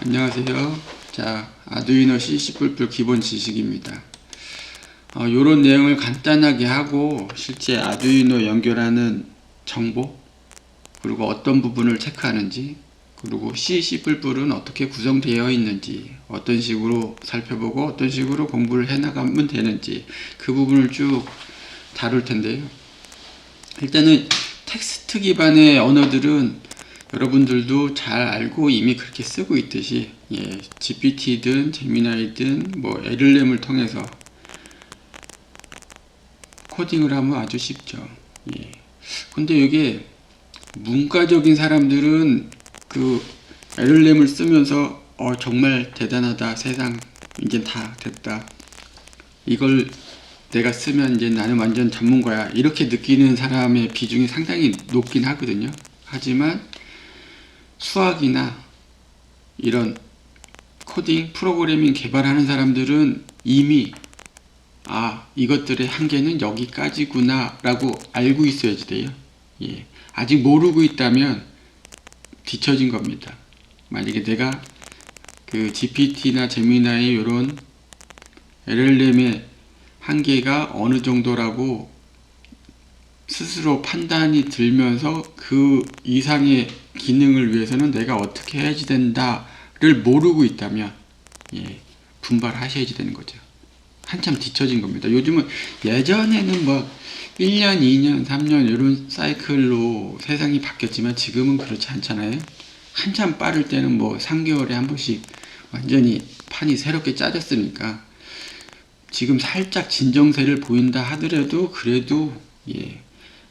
안녕하세요. 자, 아두이노 C++ 기본 지식입니다. 요런 내용을 간단하게 하고 실제 아두이노 연결하는 정보, 그리고 어떤 부분을 체크하는지, 그리고 C++은 어떻게 구성되어 있는지, 어떤 식으로 살펴보고 어떤 식으로 공부를 해나가면 되는지 그 부분을 쭉 다룰 텐데요. 일단은 텍스트 기반의 언어들은 여러분들도 잘 알고 이미 그렇게 쓰고 있듯이 GPT든 제미나이든 뭐 LLM을 통해서 코딩을 하면 아주 쉽죠. 근데 이게 문과적인 사람들은 그 LLM을 쓰면서 정말 대단하다, 세상 이제 다 됐다, 이걸 내가 쓰면 이제 나는 완전 전문가야, 이렇게 느끼는 사람의 비중이 상당히 높긴 하거든요. 하지만 수학이나 이런 코딩, 프로그래밍 개발하는 사람들은 이미 이것들의 한계는 여기까지구나 라고 알고 있어야지 돼요. 아직 모르고 있다면 뒤처진 겁니다. 만약에 내가 그 GPT나 제미나이 이런 LLM의 한계가 어느 정도라고 스스로 판단이 들면서 그 이상의 기능을 위해서는 내가 어떻게 해야지 된다를 모르고 있다면 분발하셔야지 되는 거죠. 한참 뒤처진 겁니다. 요즘은 예전에는 뭐 1년, 2년, 3년 이런 사이클로 세상이 바뀌었지만 지금은 그렇지 않잖아요. 한참 빠를 때는 뭐 3개월에 한 번씩 완전히 판이 새롭게 짜졌으니까 지금 살짝 진정세를 보인다 하더라도 그래도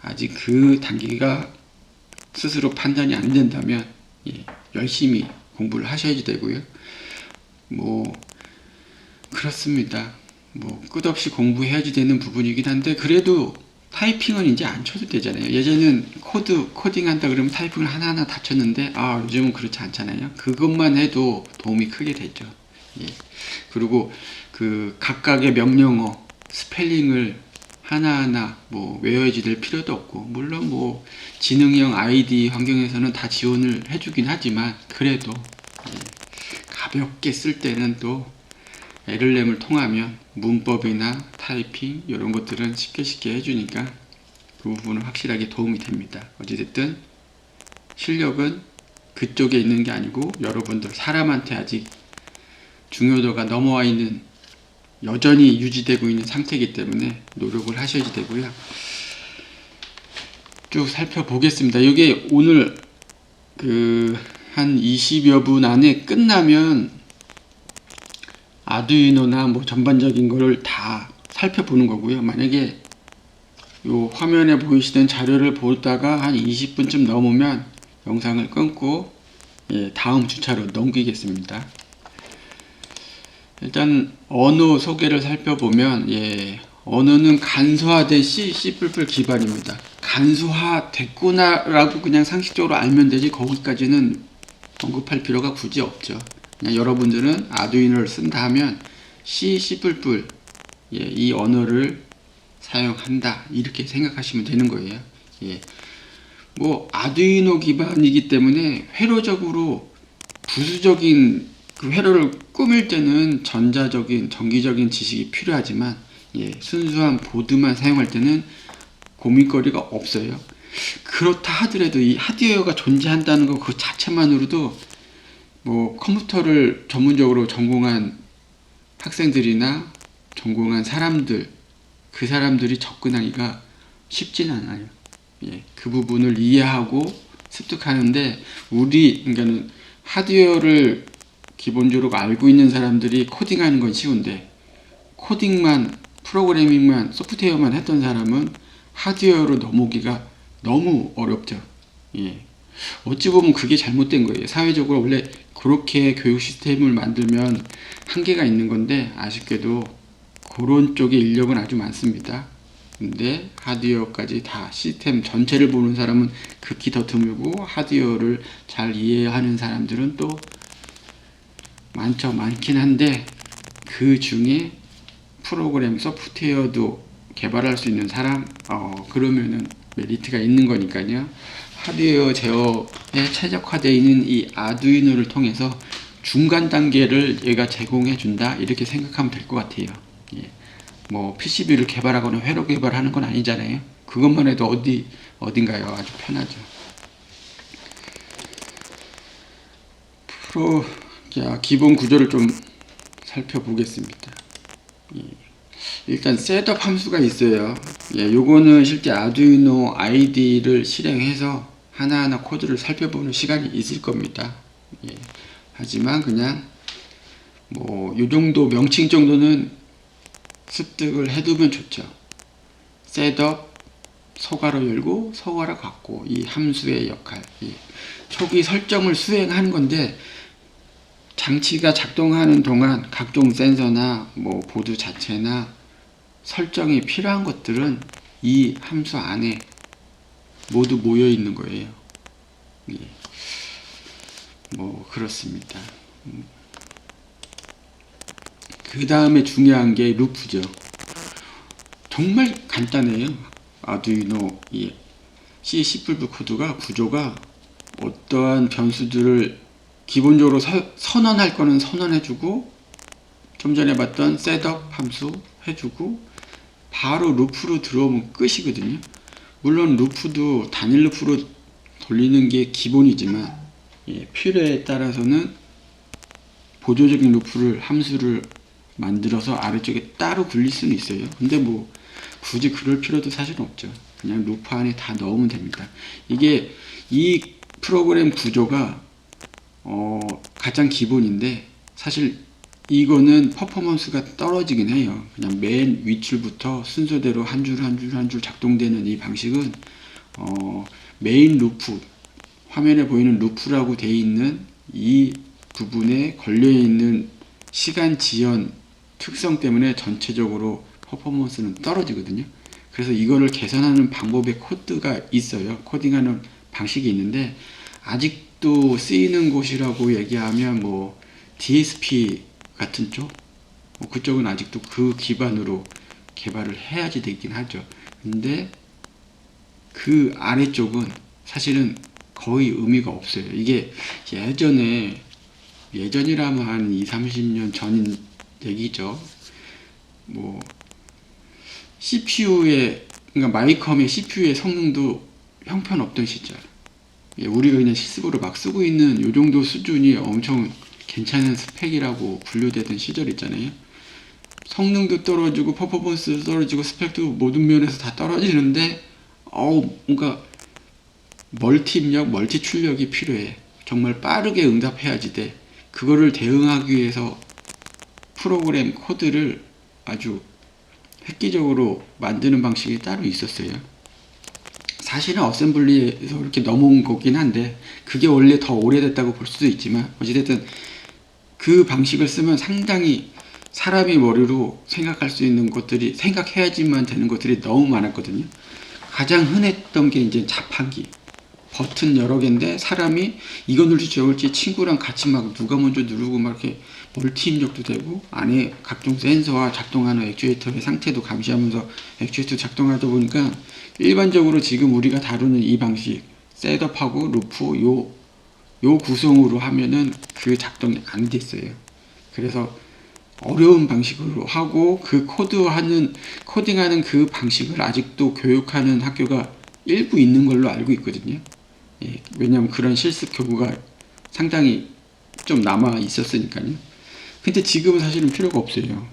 아직 그 단계가 스스로 판단이 안 된다면 열심히 공부를 하셔야지 되고요. 뭐 그렇습니다. 뭐 끝없이 공부해야지 되는 부분이긴 한데 그래도 타이핑은 이제 안 쳐도 되잖아요. 예전에는 코딩 한다 그러면 타이핑을 하나하나 다 쳤는데 요즘은 그렇지 않잖아요. 그것만 해도 도움이 크게 되죠. 그리고 그 각각의 명령어 스펠링을 하나하나 뭐 외워야지 될 필요도 없고, 물론 뭐 지능형 아이디 환경에서는 다 지원을 해주긴 하지만 그래도 가볍게 쓸 때는 또 LLM을 통하면 문법이나 타이핑 이런 것들은 쉽게 해주니까 그 부분은 확실하게 도움이 됩니다. 어찌됐든 실력은 그쪽에 있는 게 아니고 여러분들 사람한테 아직 중요도가 넘어와 있는, 여전히 유지되고 있는 상태이기 때문에 노력을 하셔야 되고요. 쭉 살펴보겠습니다. 이게 오늘 한 20여 분 안에 끝나면 아두이노나 뭐 전반적인 거를 다 살펴보는 거고요. 만약에 요 화면에 보이시는 자료를 보다가 한 20분쯤 넘으면 영상을 끊고 다음 주차로 넘기겠습니다. 일단 언어 소개를 살펴보면 언어는 간소화된 C++ 기반입니다. 간소화됐구나 라고 그냥 상식적으로 알면 되지 거기까지는 언급할 필요가 굳이 없죠. 그냥 여러분들은 아두이노를 쓴다 하면 C++ 이 언어를 사용한다 이렇게 생각하시면 되는 거예요. 뭐 아두이노 기반이기 때문에 회로적으로 부수적인 그 회로를 꾸밀 때는 전자적인 전기적인 지식이 필요하지만 순수한 보드만 사용할 때는 고민거리가 없어요. 그렇다 하더라도 이 하드웨어가 존재한다는 것 그 자체만으로도 뭐 컴퓨터를 전문적으로 전공한 학생들이나 전공한 사람들, 그 사람들이 접근하기가 쉽진 않아요. 그 부분을 이해하고 습득하는데 그러니까는 하드웨어를 기본적으로 알고 있는 사람들이 코딩하는 건 쉬운데 코딩만, 프로그래밍만, 소프트웨어만 했던 사람은 하드웨어로 넘어오기가 너무 어렵죠. 어찌 보면 그게 잘못된 거예요. 사회적으로 원래 그렇게 교육 시스템을 만들면 한계가 있는 건데 아쉽게도 그런 쪽의 인력은 아주 많습니다. 근데 하드웨어까지 다 시스템 전체를 보는 사람은 극히 더 드물고 하드웨어를 잘 이해하는 사람들은 또 많긴 한데 그 중에 프로그램 소프트웨어도 개발할 수 있는 사람 그러면은 메리트가 있는 거니까요. 하드웨어 제어에 최적화되어 있는 이 아두이노를 통해서 중간 단계를 얘가 제공해 준다 이렇게 생각하면 될 것 같아요. 예. 뭐 PCB를 개발하거나 회로 개발하는 건 아니잖아요. 그것만 해도 어딘가요? 아주 편하죠. 자, 기본 구조를 좀 살펴보겠습니다. 예. 일단 셋업 함수가 있어요. 예, 요거는 실제 아두이노 ID를 실행해서 하나하나 코드를 살펴보는 시간이 있을 겁니다. 예. 하지만 그냥 뭐 요 정도 명칭 정도는 습득을 해두면 좋죠. 셋업, 서가로 열고 서가로 닫고, 이 함수의 역할, 이 초기 설정을 수행하는 건데, 장치가 작동하는 동안 각종 센서나 뭐 보드 자체나 설정이 필요한 것들은 이 함수 안에 모두 모여 있는 거예요. 예. 뭐 그렇습니다. 그 다음에 중요한 게 루프죠. 정말 간단해요. 아두이노 이 C++ 코드가 구조가 어떠한 변수들을 기본적으로 선언할 거는 선언해주고, 좀 전에 봤던 셋업 함수 해주고 바로 루프로 들어오면 끝이거든요. 물론 루프도 단일 루프로 돌리는 게 기본이지만, 예, 필요에 따라서는 보조적인 루프를 함수를 만들어서 아래쪽에 따로 굴릴 수는 있어요. 근데 뭐 굳이 그럴 필요도 사실 없죠. 그냥 루프 안에 다 넣으면 됩니다. 이게 이 프로그램 구조가 가장 기본인데, 사실 이거는 퍼포먼스가 떨어지긴 해요. 그냥 맨 윗줄부터 순서대로 한 줄 한 줄 한 줄 작동되는 이 방식은 메인 루프, 화면에 보이는 루프라고 되어 있는 이 부분에 걸려 있는 시간 지연 특성 때문에 전체적으로 퍼포먼스는 떨어지거든요. 그래서 이거를 개선하는 방법의 코드가 있어요. 코딩하는 방식이 있는데, 아직도 쓰이는 곳이라고 얘기하면 뭐 DSP 같은 쪽, 그쪽은 아직도 그 기반으로 개발을 해야지 되긴 하죠. 근데 그 아래쪽은 사실은 거의 의미가 없어요. 이게 예전이라면 한 20, 30년 전 얘기죠. 뭐 그러니까 마이컴의 CPU의 성능도 형편없던 시절, 우리가 그냥 실습으로 막 쓰고 있는 요 정도 수준이 엄청 괜찮은 스펙이라고 분류되던 시절 있잖아요. 성능도 떨어지고 퍼포먼스도 떨어지고 스펙도 모든 면에서 다 떨어지는데 뭔가 멀티 입력, 멀티 출력이 필요해. 정말 빠르게 응답해야지 돼. 그거를 대응하기 위해서 프로그램 코드를 아주 획기적으로 만드는 방식이 따로 있었어요. 사실은 어셈블리에서 이렇게 넘어온 거긴 한데, 그게 원래 더 오래됐다고 볼 수도 있지만, 어찌됐든 그 방식을 쓰면 상당히 사람이 머리로 생각할 수 있는 것들이, 생각해야지만 되는 것들이 너무 많았거든요. 가장 흔했던 게 이제 자판기, 버튼 여러 개인데 사람이 이거 누를지 저거 누를지 친구랑 같이 막 누가 먼저 누르고 막 이렇게 멀티 입력도 되고, 안에 각종 센서와 작동하는 액추에이터의 상태도 감시하면서 액추에이터 작동하다 보니까, 일반적으로 지금 우리가 다루는 이 방식, 셋업하고 루프 요 구성으로 하면은 그 작동이 안 됐어요. 그래서 어려운 방식으로 하고, 그 코딩하는 그 방식을 아직도 교육하는 학교가 일부 있는 걸로 알고 있거든요. 예, 왜냐하면 그런 실습 교구가 상당히 좀 남아 있었으니까요. 근데 지금은 사실은 필요가 없어요.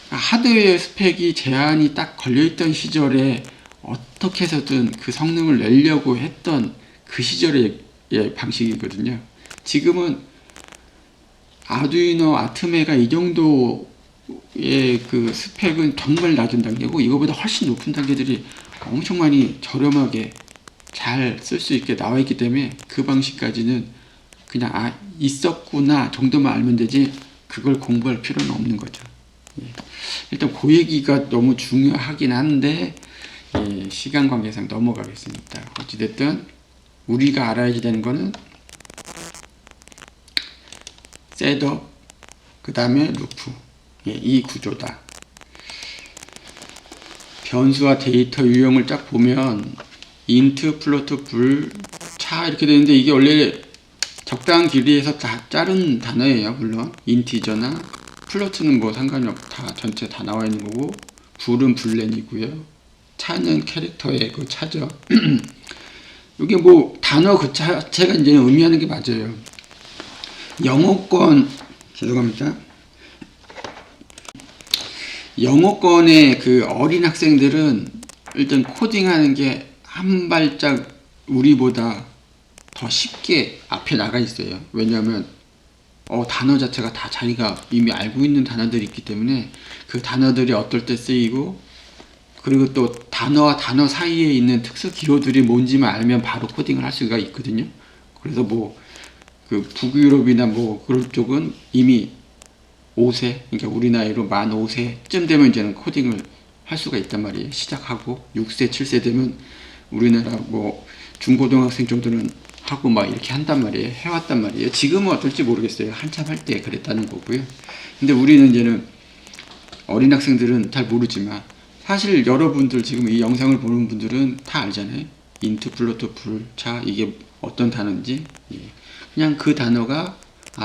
하드웨어 스펙이 제한이 딱 걸려있던 시절에 어떻게 해서든 그 성능을 내려고 했던 그 시절의 방식이거든요. 지금은 아두이노 아트메가 이 정도의 그 스펙은 정말 낮은 단계고, 이거보다 훨씬 높은 단계들이 엄청 많이 저렴하게 잘 쓸 수 있게 나와 있기 때문에, 그 방식까지는 그냥 있었구나 정도만 알면 되지 그걸 공부할 필요는 없는 거죠. 예. 일단 그 얘기가 너무 중요하긴 한데, 예, 시간 관계상 넘어가겠습니다. 어찌됐든 우리가 알아야 되는 거는 셋업, 그 다음에 루프, 예, 이 구조다. 변수와 데이터 유형을 딱 보면 인트, 플로트, 불, 차 이렇게 되는데, 이게 원래 적당한 길이에서 다 자른 단어예요. 물론 인티저나 플로트는 뭐 상관이 없고 다 전체 다 나와 있는 거고, 불은 불렌이고요. 차는 캐릭터의 그 차죠. 이게 뭐 단어 그 자체가 이제 의미하는 게 맞아요. 영어권, 죄송합니다. 영어권의 그 어린 학생들은 일단 코딩하는 게 한 발짝 우리보다 더 쉽게 앞에 나가 있어요. 왜냐하면 단어 자체가 다 자기가 이미 알고 있는 단어들이 있기 때문에 그 단어들이 어떨 때 쓰이고, 그리고 또 단어와 단어 사이에 있는 특수 기호들이 뭔지만 알면 바로 코딩을 할 수가 있거든요. 그래서 뭐 그 북유럽이나 뭐 그런 쪽은 이미 5세, 그러니까 우리 나이로 만 5세쯤 되면 이제는 코딩을 할 수가 있단 말이에요. 시작하고 6세, 7세 되면 우리나라 뭐 중고등학생 정도는 하고 막 이렇게 한단 말이에요. 해왔단 말이에요. 지금은 어떨지 모르겠어요. 한참 할 때 그랬다는 거고요. 근데 우리는 이제는 어린 학생들은 잘 모르지만 사실 여러분들 지금 이 영상을 보는 분들은 다 알잖아요. 인트, 플로트, 불, 차 이게 어떤 단어인지. 그냥 그 단어가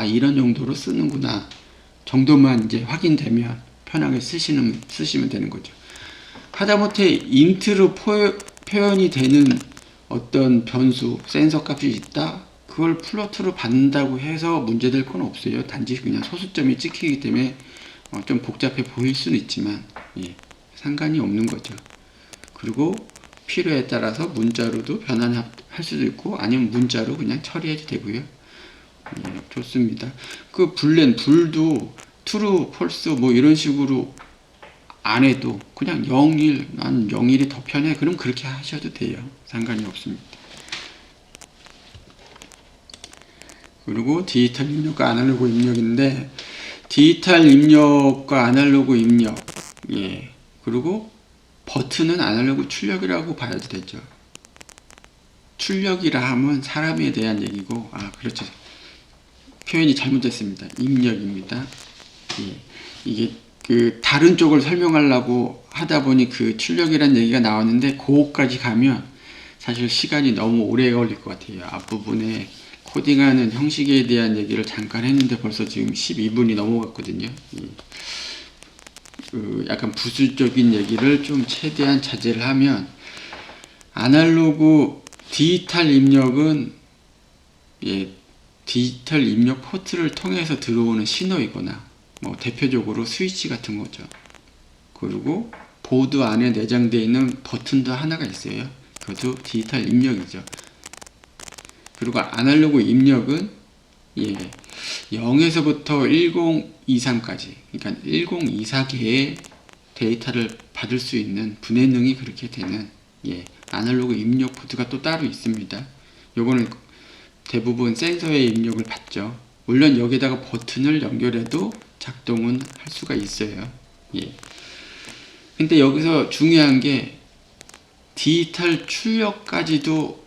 이런 용도로 쓰는구나 정도만 이제 확인되면 편하게 쓰시면 되는 거죠. 하다못해 인트로 표현이 되는 어떤 변수, 센서 값이 있다? 그걸 플로트로 받는다고 해서 문제될 건 없어요. 단지 그냥 소수점이 찍히기 때문에 좀 복잡해 보일 수는 있지만 상관이 없는 거죠. 그리고 필요에 따라서 문자로도 변환할 수도 있고 아니면 문자로 그냥 처리해도 되고요. 좋습니다. 그 불도 true, false 뭐 이런 식으로 안 해도 그냥 01, 난 01이 더 편해. 그럼 그렇게 하셔도 돼요. 상관이 없습니다. 그리고 디지털 입력과 아날로그 입력인데, 디지털 입력과 아날로그 입력, 그리고 버튼은 아날로그 출력이라고 봐야 되죠. 출력이라 하면 사람에 대한 얘기고, 그렇죠. 표현이 잘못됐습니다. 입력입니다. 이게 그 다른 쪽을 설명하려고 하다 보니 그 출력이란 얘기가 나왔는데 그거까지 가면 사실 시간이 너무 오래 걸릴 것 같아요. 앞부분에 코딩하는 형식에 대한 얘기를 잠깐 했는데 벌써 지금 12분이 넘어갔거든요. 그 약간 부수적인 얘기를 좀 최대한 자제를 하면, 아날로그 디지털 입력은 디지털 입력 포트를 통해서 들어오는 신호이거나 뭐 대표적으로 스위치 같은 거죠. 그리고 보드 안에 내장되어 있는 버튼도 하나가 있어요. 그것도 디지털 입력이죠. 그리고 아날로그 입력은 0에서부터 1023까지, 그러니까 1024개의 데이터를 받을 수 있는 분해능이 그렇게 되는 아날로그 입력 포트가 또 따로 있습니다. 요거는 대부분 센서의 입력을 받죠. 물론 여기다가 버튼을 연결해도 작동은 할 수가 있어요. 근데 여기서 중요한 게 디지털 출력까지도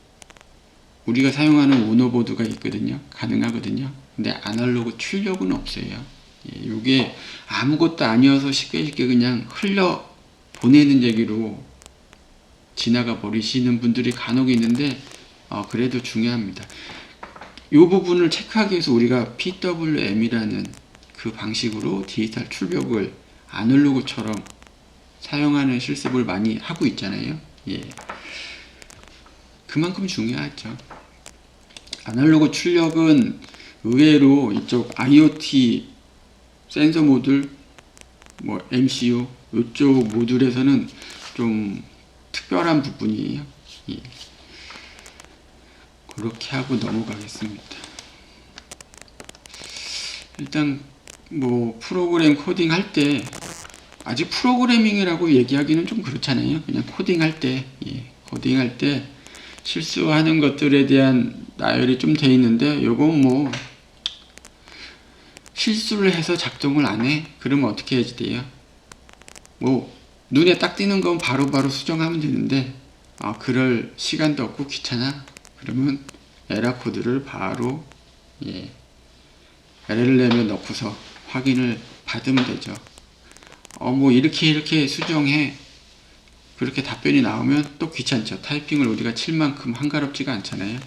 우리가 사용하는 우노보드가 있거든요. 가능하거든요. 근데 아날로그 출력은 없어요. 이게 아무것도 아니어서 쉽게 그냥 흘려 보내는 얘기로 지나가 버리시는 분들이 간혹 있는데 그래도 중요합니다. 이 부분을 체크하기 위해서 우리가 PWM이라는 그 방식으로 디지털 출력을 아날로그처럼 사용하는 실습을 많이 하고 있잖아요. 그만큼 중요하죠. 아날로그 출력은 의외로 이쪽 IoT 센서 모듈, 뭐 MCU 이쪽 모듈에서는 좀 특별한 부분이에요. 그렇게 하고 넘어가겠습니다. 일단 뭐 프로그램 코딩 할 때, 아직 프로그래밍이라고 얘기하기는 좀 그렇잖아요. 그냥 코딩할 때, 코딩할 때 실수하는 것들에 대한 나열이 좀 돼 있는데, 요건 뭐 실수를 해서 작동을 안 해? 그러면 어떻게 해야지 돼요? 뭐 눈에 딱 띄는 건 바로바로 수정하면 되는데 그럴 시간도 없고 귀찮아? 그러면 에러 코드를 바로 LLM에 넣고서 확인을 받으면 되죠. 뭐 이렇게 수정해. 그렇게 답변이 나오면 또 귀찮죠. 타이핑을 우리가 칠 만큼 한가롭지가 않잖아요.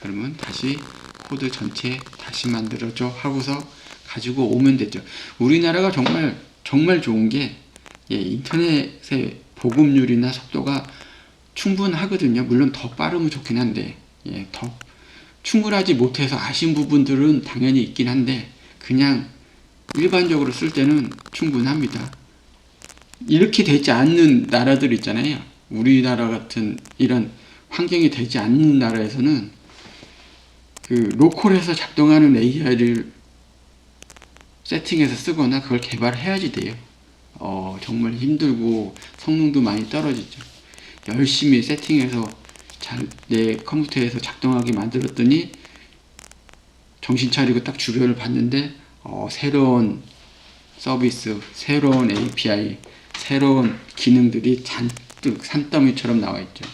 그러면 다시 코드 전체 다시 만들어줘 하고서 가지고 오면 되죠. 우리나라가 정말 정말 좋은 게 인터넷의 보급률이나 속도가 충분하거든요. 물론 더 빠르면 좋긴 한데 더 충분하지 못해서 아쉬운 부분들은 당연히 있긴 한데 그냥 일반적으로 쓸 때는 충분합니다. 이렇게 되지 않는 나라들 있잖아요. 우리나라 같은 이런 환경이 되지 않는 나라에서는 그 로컬에서 작동하는 AI를 세팅해서 쓰거나 그걸 개발해야지 돼요. 정말 힘들고 성능도 많이 떨어지죠. 열심히 세팅해서 내 컴퓨터에서 작동하게 만들었더니 정신 차리고 딱 주변을 봤는데 새로운 서비스, 새로운 API, 새로운 기능들이 잔뜩 산더미처럼 나와 있죠.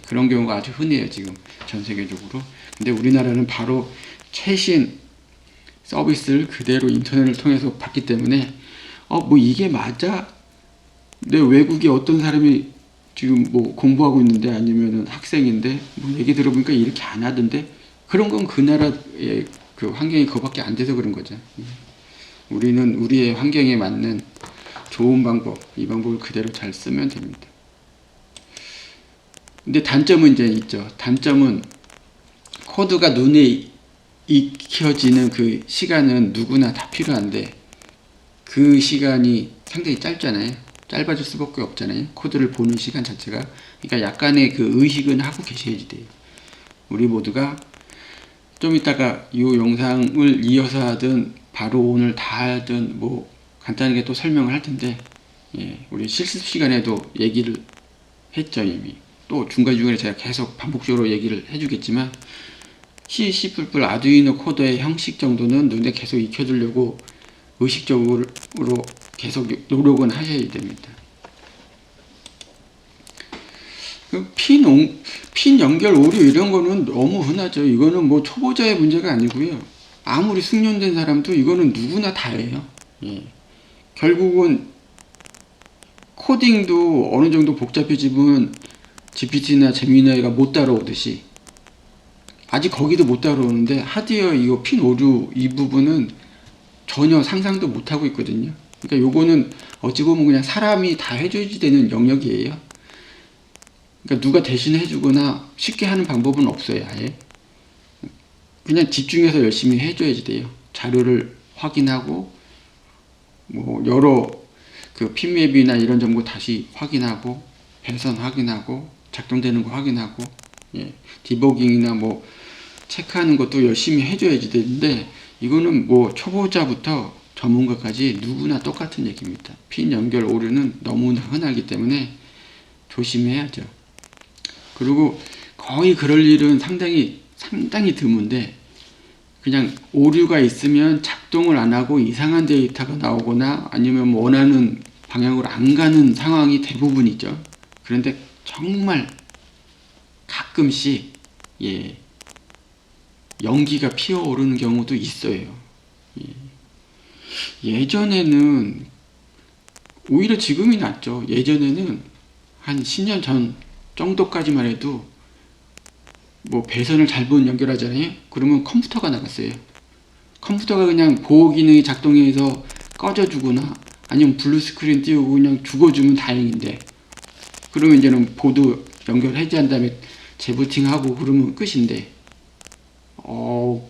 그런 경우가 아주 흔해요, 지금 전 세계적으로. 근데 우리나라는 바로 최신 서비스를 그대로 인터넷을 통해서 받기 때문에 뭐 이게 맞아? 내 외국에 어떤 사람이 지금 뭐 공부하고 있는데 아니면은 학생인데 뭐 얘기 들어보니까 이렇게 안 하던데 그런 건 그 나라의 그 환경이 그거밖에 안 돼서 그런 거죠. 우리는 우리의 환경에 맞는 좋은 방법, 이 방법을 그대로 잘 쓰면 됩니다. 근데 단점은 이제 있죠. 단점은 코드가 눈에 익혀지는 그 시간은 누구나 다 필요한데 그 시간이 상당히 짧잖아요. 짧아질 수밖에 없잖아요. 코드를 보는 시간 자체가. 그러니까 약간의 그 의식은 하고 계셔야지 돼요. 우리 모두가 좀 이따가 이 영상을 이어서 하든 바로 오늘 다 하든 뭐 간단하게 또 설명을 할 텐데 우리 실습 시간에도 얘기를 했죠 이미. 또 중간중간에 제가 계속 반복적으로 얘기를 해주겠지만 C, C++ 아두이노 코드의 형식 정도는 눈에 계속 익혀두려고 의식적으로 계속 노력은 하셔야 됩니다. 핀 연결 오류 이런 거는 너무 흔하죠. 이거는 뭐 초보자의 문제가 아니고요. 아무리 숙련된 사람도 이거는 누구나 다 해요. 결국은 코딩도 어느 정도 복잡해지면 GPT나 제미나이가 못 따라오듯이 아직 거기도 못 따라오는데 하드웨어 이거 핀 오류 이 부분은 전혀 상상도 못하고 있거든요. 그러니까 요거는 어찌 보면 그냥 사람이 다 해줘야지 되는 영역이에요. 그러니까 누가 대신 해주거나 쉽게 하는 방법은 없어요. 아예 그냥 집중해서 열심히 해줘야지 돼요. 자료를 확인하고 뭐 여러 그 핀맵이나 이런 정보 다시 확인하고 배선 확인하고 작동되는 거 확인하고 디버깅이나 뭐 체크하는 것도 열심히 해줘야지 되는데 이거는 뭐 초보자부터 전문가까지 누구나 똑같은 얘기입니다. 핀 연결 오류는 너무나 흔하기 때문에 조심해야죠. 그리고 거의 그럴 일은 상당히 드문데 그냥 오류가 있으면 작동을 안 하고 이상한 데이터가 나오거나 아니면 원하는 방향으로 안 가는 상황이 대부분이죠. 그런데 정말 가끔씩 연기가 피어오르는 경우도 있어요. 예전에는 오히려 지금이 낫죠. 예전에는 한 10년 전 정도까지만 해도 뭐 배선을 잘못 연결하잖아요. 그러면 컴퓨터가 나갔어요. 컴퓨터가 그냥 보호 기능이 작동해서 꺼져주거나 아니면 블루 스크린 띄우고 그냥 죽어주면 다행인데 그러면 이제는 보드 연결 해제한 다음에 재부팅하고 그러면 끝인데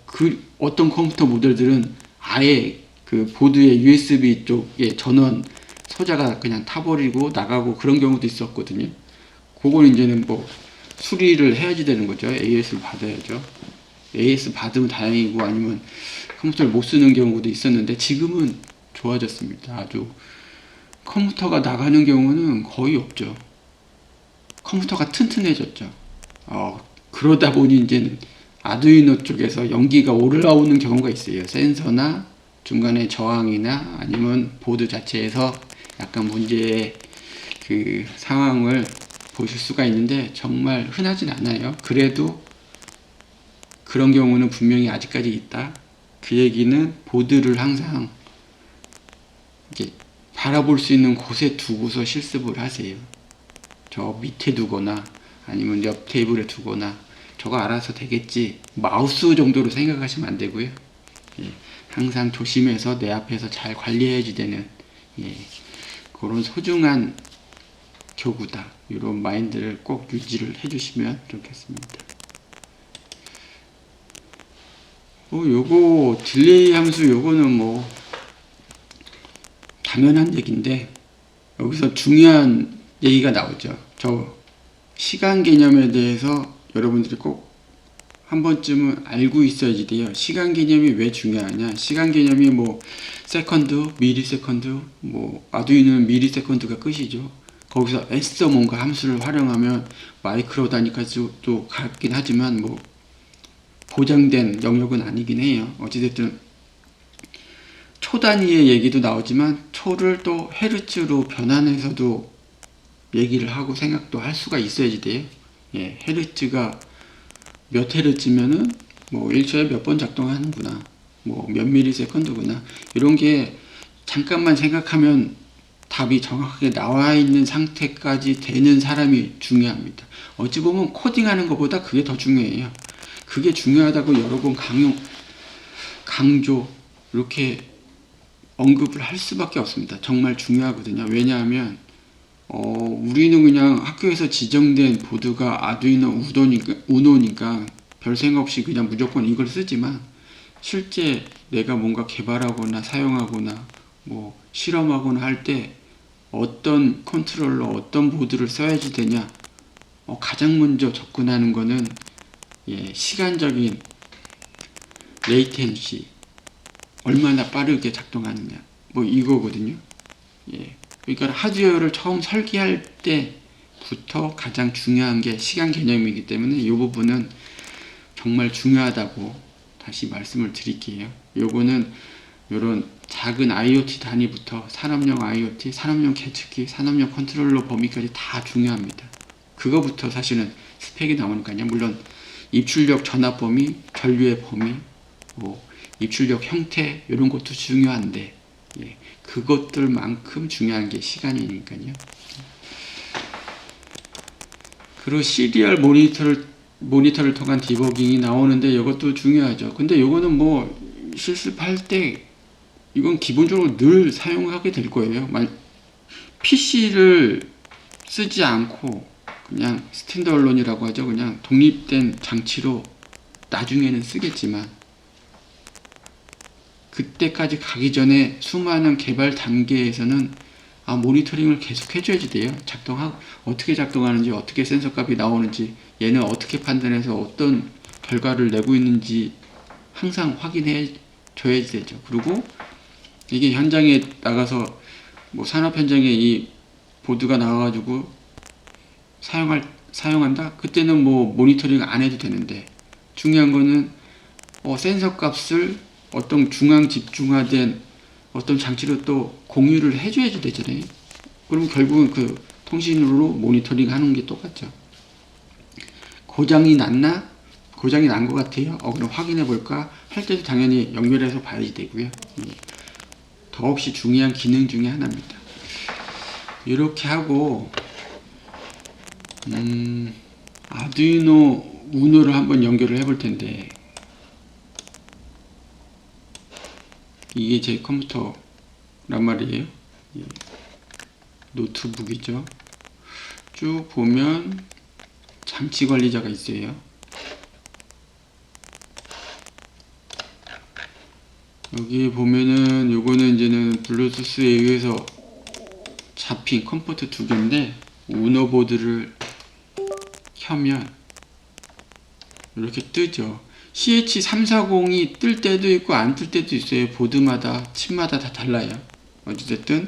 그 어떤 컴퓨터 모델들은 아예 그 보드의 USB 쪽에 전원 소자가 그냥 타버리고 나가고 그런 경우도 있었거든요. 그건 이제는 뭐 수리를 해야지 되는 거죠. AS를 받아야죠. AS 받으면 다행이고 아니면 컴퓨터를 못 쓰는 경우도 있었는데 지금은 좋아졌습니다. 아주 컴퓨터가 나가는 경우는 거의 없죠. 컴퓨터가 튼튼해졌죠. 그러다 보니 이제는 아두이노 쪽에서 연기가 올라오는 경우가 있어요. 센서나 중간에 저항이나 아니면 보드 자체에서 약간 문제의 그 상황을 보실 수가 있는데 정말 흔하진 않아요. 그래도 그런 경우는 분명히 아직까지 있다. 그 얘기는 보드를 항상 이렇게 바라볼 수 있는 곳에 두고서 실습을 하세요. 저 밑에 두거나 아니면 옆 테이블에 두거나 저거 알아서 되겠지, 마우스 정도로 생각하시면 안 되고요. 예, 항상 조심해서 내 앞에서 잘 관리해야지 되는, 예, 그런 소중한 교구다, 이런 마인드를 꼭 유지를 해주시면 좋겠습니다. 요거 딜레이 함수, 요거는 뭐 당연한 얘기인데 여기서 중요한 얘기가 나오죠. 저 시간 개념에 대해서 여러분들이 꼭 한 번쯤은 알고 있어야지 돼요. 시간 개념이 왜 중요하냐? 시간 개념이 뭐 세컨드, 미리세컨드, 뭐 아두이노는 미리세컨드가 끝이죠. 거기서 애써 뭔가 함수를 활용하면 마이크로 단위까지도 같긴 하지만 뭐 보장된 영역은 아니긴 해요. 어찌됐든 초 단위의 얘기도 나오지만 초를 또 헤르츠로 변환해서도 얘기를 하고 생각도 할 수가 있어야지 돼요. 예, 헤르츠가 몇 헤르츠면은 뭐 1초에 몇 번 작동하는구나, 뭐 몇 미리세컨드구나, 이런 게 잠깐만 생각하면 답이 정확하게 나와 있는 상태까지 되는 사람이 중요합니다. 어찌 보면 코딩하는 것보다 그게 더 중요해요. 그게 중요하다고 여러 번 강조 이렇게 언급을 할 수밖에 없습니다. 정말 중요하거든요. 왜냐하면 우리는 그냥 학교에서 지정된 보드가 아두이노 우노니까 별 생각 없이 그냥 무조건 이걸 쓰지만, 실제 내가 뭔가 개발하거나 사용하거나 뭐 실험하거나 할 때 어떤 컨트롤러, 어떤 보드를 써야지 되냐, 가장 먼저 접근하는 거는 시간적인 레이텐시, 얼마나 빠르게 작동하느냐, 뭐 이거거든요. 그러니까 하드웨어를 처음 설계할 때부터 가장 중요한 게 시간 개념이기 때문에 이 부분은 정말 중요하다고 다시 말씀을 드릴게요. 요거는 요런 작은 IoT 단위부터 산업용 IoT, 산업용 계측기, 산업용 컨트롤러 범위까지 다 중요합니다. 그거부터 사실은 스펙이 나오니까요. 물론 입출력 전압 범위, 전류의 범위, 뭐 입출력 형태, 이런 것도 중요한데, 그것들만큼 중요한 게 시간이니까요. 그리고 시리얼 모니터를 통한 디버깅이 나오는데 이것도 중요하죠. 근데 이거는 뭐 실습할 때 이건 기본적으로 늘 사용하게 될 거예요. PC를 쓰지 않고 그냥 스탠드얼론이라고 하죠. 그냥 독립된 장치로 나중에는 쓰겠지만, 그때까지 가기 전에 수많은 개발 단계에서는 모니터링을 계속 해줘야지 돼요. 어떻게 작동하는지, 어떻게 센서 값이 나오는지, 얘는 어떻게 판단해서 어떤 결과를 내고 있는지 항상 확인해 줘야 되죠. 그리고 이게 현장에 나가서 뭐 산업 현장에 이 보드가 나와가지고 사용한다? 그때는 뭐 모니터링 안 해도 되는데, 중요한 거는 센서 값을 어떤 중앙 집중화된 어떤 장치로 또 공유를 해줘야지 되잖아요. 그럼 결국은 그 통신으로 모니터링 하는 게 똑같죠. 고장이 난 것 같아요. 그럼 확인해 볼까? 할 때도 당연히 연결해서 봐야지 되고요. 더없이 중요한 기능 중에 하나입니다. 이렇게 하고, 아두이노 우노를 한번 연결을 해 볼 텐데, 이게 제 컴퓨터란 말이에요. 노트북이죠. 쭉 보면 장치 관리자가 있어요. 여기 보면은 요거는 이제는 블루투스에 의해서 잡힌 컴포트 두 개인데, 우노 보드를 켜면 이렇게 뜨죠. CH340이 뜰 때도 있고 안 뜰 때도 있어요. 보드마다, 칩마다 다 달라요. 어찌됐든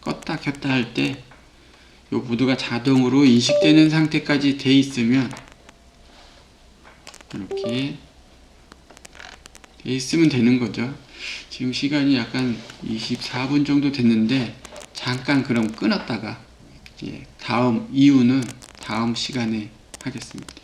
껐다 켰다 할 때 이 보드가 자동으로 인식되는 상태까지 돼 있으면, 이렇게 돼 있으면 되는 거죠. 지금 시간이 약간 24분 정도 됐는데, 잠깐 그럼 끊었다가 다음 이유는 다음 시간에 하겠습니다.